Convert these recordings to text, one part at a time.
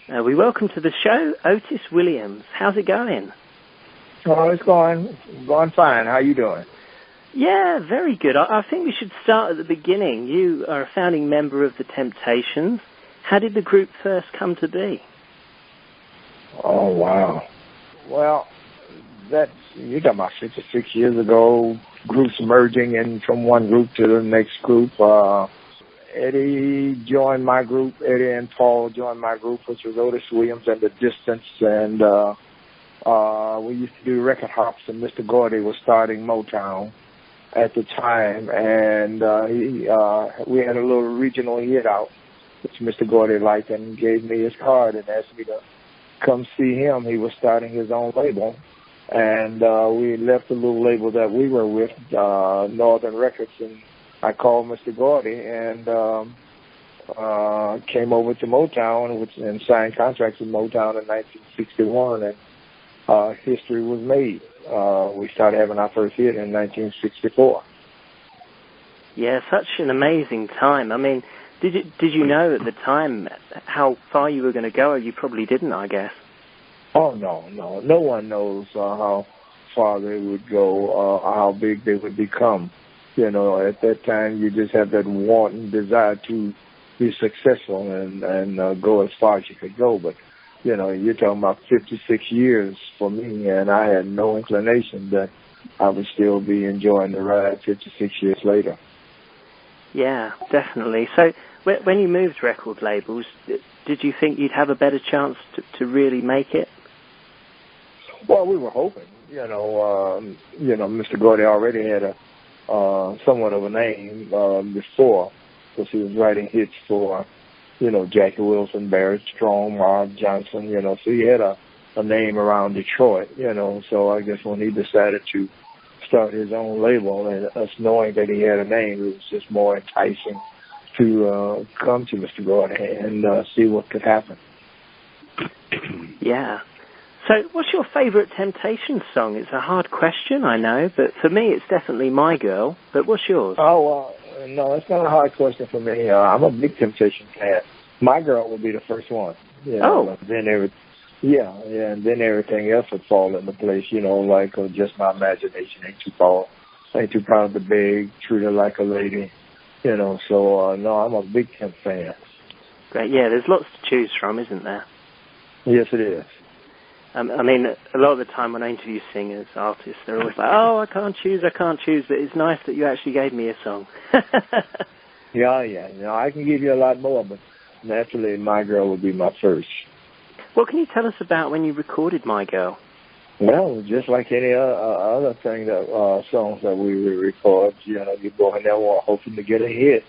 We welcome to the show Otis Williams. How's it going? Oh, it's going fine. How you doing? Yeah, very good. I think we should start at the beginning. You are a founding member of the Temptations. How did the group first come to be? Oh, wow. Well, you're talking about 56 years ago, groups merging in from one group to the next group. Eddie joined my group. Eddie and Paul joined my group, which was Otis Williams and The Distance. And we used to do record hops, and Mr. Gordy was starting Motown at the time. And we had a little regional hit out, which Mr. Gordy liked, and gave me his card and asked me to come see him. He was starting his own label. And we left the little label that we were with, Northern Records, and I called Mr. Gordy and came over to Motown and signed contracts with Motown in 1961, and history was made. We started having our first hit in 1964. Yeah, such an amazing time. I mean, did you know at the time how far you were going to go? You probably didn't, I guess. Oh, no. No one knows how far they would go, how big they would become. You know, at that time, you just have that want and desire to be successful and go as far as you could go. But, you know, you're talking about 56 years for me, and I had no inclination that I would still be enjoying the ride 56 years later. Yeah, definitely. So when you moved record labels, did you think you'd have a better chance to really make it? Well, we were hoping. You know, Mr. Gordy already had a somewhat of a name before, because he was writing hits for, Jackie Wilson, Barrett Strong, Marv Johnson, so he had a name around Detroit, so I guess when he decided to start his own label, and us knowing that he had a name, it was just more enticing to come to Mr. Gordy and see what could happen. Yeah. So what's your favorite Temptations song? It's a hard question, I know, but for me it's definitely My Girl. But what's yours? Oh, no, it's not a hard question for me. I'm a big Temptation fan. My Girl would be the first one. Oh. Then and then everything else would fall into place, like Just My Imagination, Ain't Too Proud to Beg, Treat Her Like a Lady, so no, I'm a big Temp fan. Great, yeah, there's lots to choose from, isn't there? Yes, it is. I mean, a lot of the time when I interview singers, artists, they're always like, oh, I can't choose, but it's nice that you actually gave me a song. Yeah. I can give you a lot more, but naturally, My Girl would be my first. What can you tell us about when you recorded My Girl? Well, just like any other thing, songs that we would record, you go in there hoping to get a hit.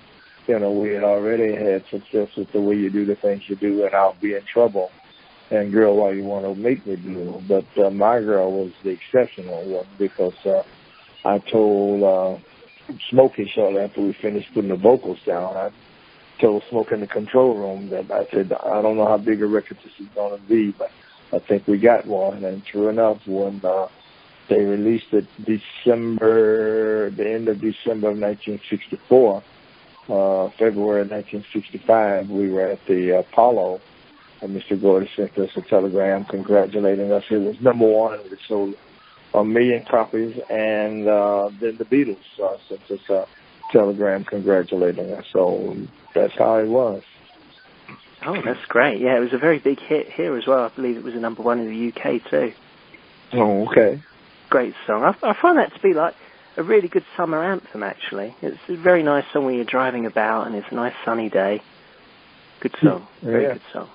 We had already had success with The Way You Do the Things You Do and I'll Be in Trouble and Girl, Why You Want to Make Me Blue. But My Girl was the exceptional one because I told Smokey shortly after we finished putting the vocals down, I told Smokey in the control room that I said, I don't know how big a record this is going to be, but I think we got one. And true enough, when they released it the end of December of 1964, February of 1965, we were at the Apollo, and Mr. Gordy sent us a telegram congratulating us. It was number one. We sold 1 million copies, and then the Beatles sent us a telegram congratulating us. So that's how it was. Oh, that's great. Yeah, it was a very big hit here as well. I believe it was a number one in the UK too. Oh, okay. Great song. I find that to be like a really good summer anthem, actually. It's a very nice song when you're driving about and it's a nice sunny day. Good song. Very good song.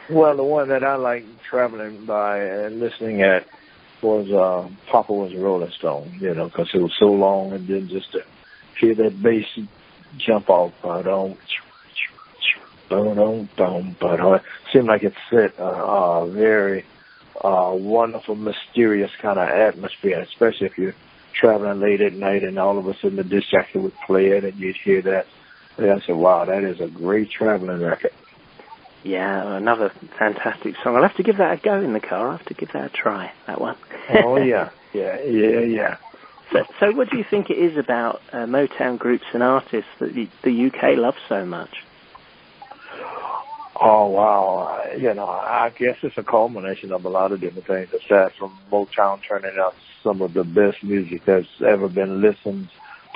Well, the one that I like traveling by and listening at was Papa Was a Rolling Stone, because it was so long, and then just to hear that bass jump off, it seemed like it set a very wonderful, mysterious kind of atmosphere, especially if you're traveling late at night and all of a sudden the disc jockey would play it and you'd hear that. And I said, wow, that is a great traveling record. Yeah, another fantastic song. I'll have to give that a go in the car. I'll have to give that a try, that one. Oh, yeah. So what do you think it is about Motown groups and artists that the UK loves so much? Oh, wow. I guess it's a culmination of a lot of different things, aside from Motown turning out some of the best music that's ever been listened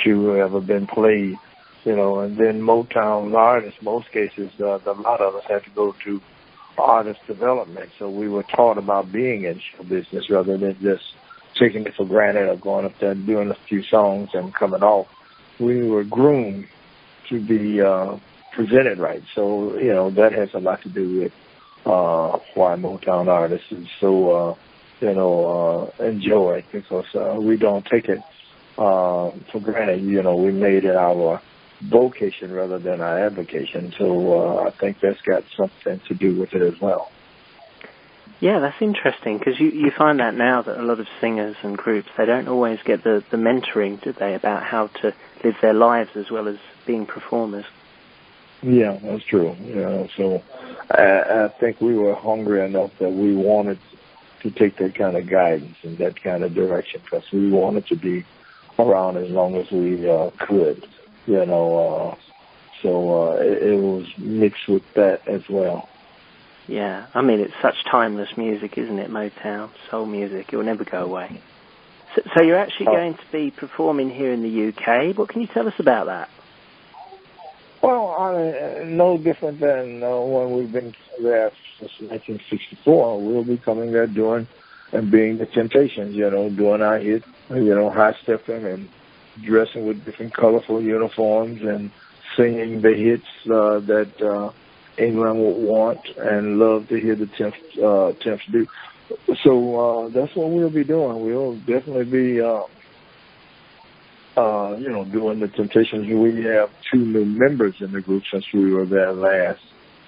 to, ever been played, and then Motown artists, most cases, a lot of us had to go to artist development, so we were taught about being in show business rather than just taking it for granted or going up there and doing a few songs and coming off. We were groomed to be presented right. So, that has a lot to do with why Motown artists is so, enjoyed, because we don't take it for granted. We made it our vocation rather than our avocation. So I think that's got something to do with it as well. Yeah, that's interesting, because you find that now that a lot of singers and groups, they don't always get the mentoring, do they, about how to live their lives as well as being performers. Yeah, that's true. So I think we were hungry enough that we wanted to take that kind of guidance and that kind of direction, because we wanted to be around as long as we could, so it was mixed with that as well. Yeah, I mean, it's such timeless music, isn't it, Motown? Soul music, it will never go away. So you're actually going to be performing here in the UK. What can you tell us about that? Well, no different than when we've been there since 1964. We'll be coming there doing and being the Temptations, doing our hit, high stepping and dressing with different colorful uniforms and singing the hits that England would want and love to hear the Temps do. So that's what we'll be doing. We'll definitely be doing the Temptations. We have 2 new members in the group since we were there last.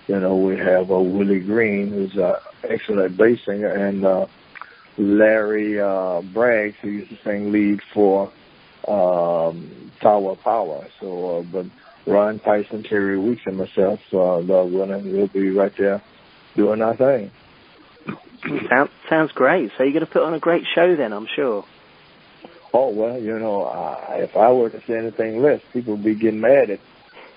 We have Willie Green, who's an excellent bass singer, and Larry Braggs, who used to sing lead for Tower of Power. So, but Ron Tyson, Terry Weeks, and myself, we'll be right there doing our thing. Sounds great. So you're going to put on a great show then, I'm sure. Oh, well, if I were to say anything less, people would be getting mad at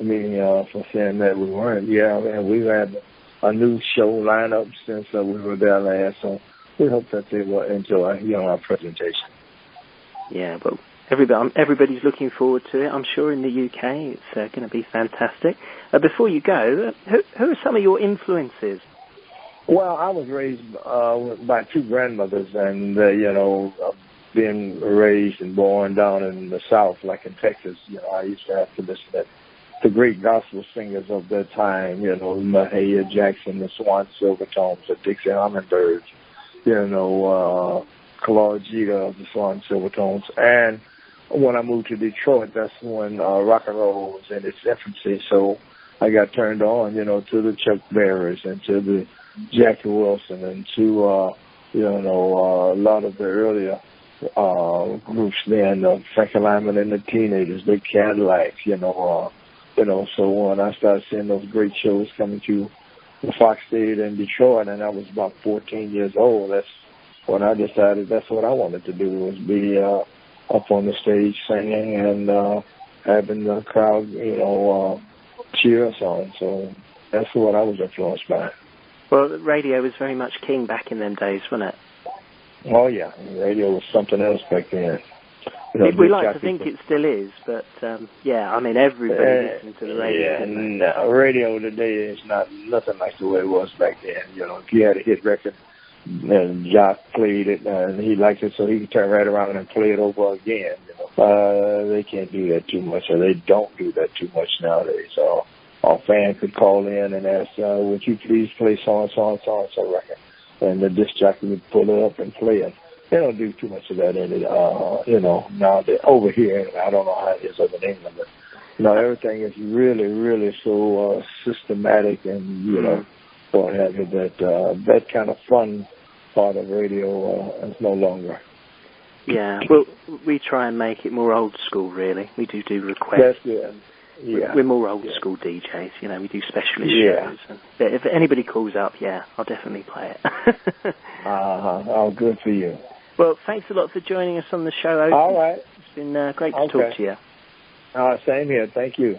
me for saying that we weren't. Yeah, man, we've had a new show lineup since we were there last, so we hope that they will enjoy, our presentation. Yeah, but everybody's looking forward to it. I'm sure in the UK it's going to be fantastic. Before you go, who are some of your influences? Well, I was raised by 2 grandmothers, and, being raised and born down in the South, like in Texas, I used to have to listen to the great gospel singers of that time, Mahalia Jackson, the Swan Silvertones, the Dixie Hummingbirds, Claude Jeter of the Swan Silvertones. And when I moved to Detroit, that's when rock and roll was in its infancy. So I got turned on, to the Chuck Berrys and to the Jackie Wilson and to, a lot of the earlier groups then, Frankie Lyman and the Teenagers, the Cadillacs, so when I started seeing those great shows coming to the Fox Theater in Detroit, and I was about 14 years old, that's when I decided that's what I wanted to do, was be up on the stage singing and having the crowd, cheer us on. So that's what I was influenced by. Well, radio was very much king back in them days, wasn't it? Oh, yeah. Radio was something else back then. We like to think it still is, but, everybody listened to the radio. Yeah, no, radio today is nothing like the way it was back then. If you had a hit record, and Jock played it, and he liked it, so he could turn right around and play it over again. They can't do that too much, or they don't do that too much nowadays. So a fan could call in and ask, would you please play so-and-so record? And the disc jockey would pull it up and play it. They don't do too much of that in it, now over here. I don't know how it is over in England, but, everything is really, really so systematic and, what have you, that kind of fun part of radio is no longer. Yeah, well, we try and make it more old school, really. We do requests. That's good. Yeah. We're more old school DJs, we do specialist shows. And if anybody calls up, I'll definitely play it. Oh, good for you. Well, thanks a lot for joining us on the show, Otis. All right. It's been great to talk to you. Same here. Thank you.